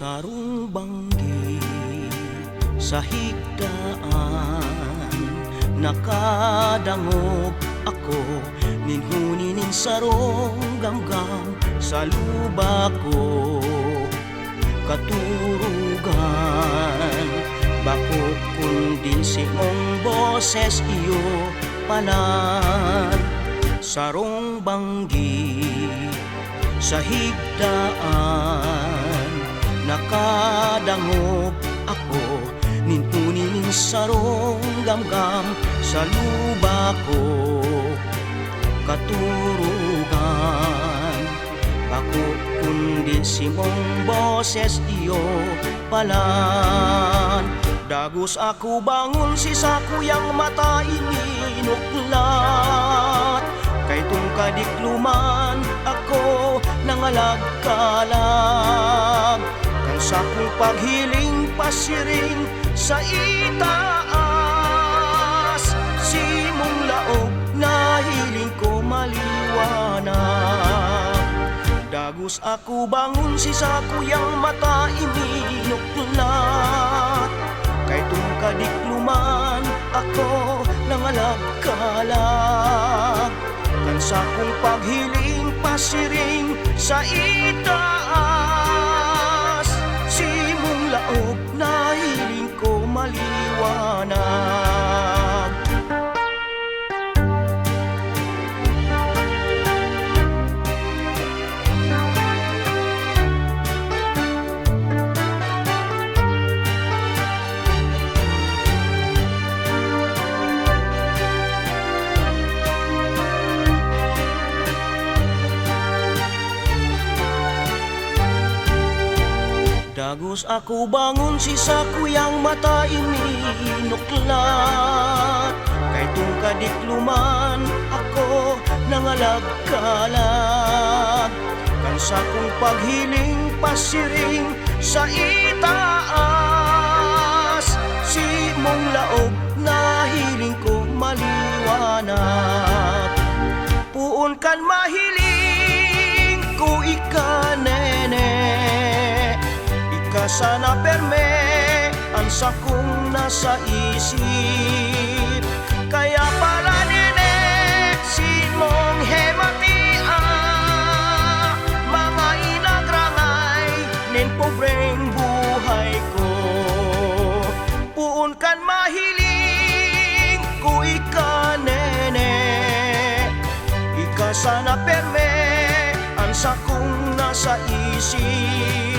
Sarong banggi sa higdaan, nakadangog ako ninhuninin sarong gamgam sa luba ko. Katurugan bako kundi siong boses iyo palan. Sarong banggi sa higdaan, nakadangog ako ninhuninin sarong gamgam sa luba ko. Katurugan bako kundi simong boses iyo palan. Dagus ako bangon si sakuyang mata ininuklat, kay tungkadikluman ako nangalagkalag. Kang sakong paghiling pasiring sa itaas, simong laog na hiling ko maliwanag. Dagus ako bangon si sakuyang mata ininuklat, kay tungkadikluman ako nangalagkalag. Kan sakong paghiling pasiring sa itaas, simong laog na hiling ko maliwanag. Dagus ako bangon si sakuyang mata ininuklat, kay tungkadikluman ako nangalagkalag. Kan sakong paghiling pasiring sa itaas, simong laog na hiling ko maliwanag. Puon kan mahiling ko ikanene, sana perme ang sakong nasa isip. Kaya pala nene simong hematia, mga inagrangay nin pobreng buhay ko. Puon kan mahiling ko ikanene, ika sana perme ang sakong nasa isip.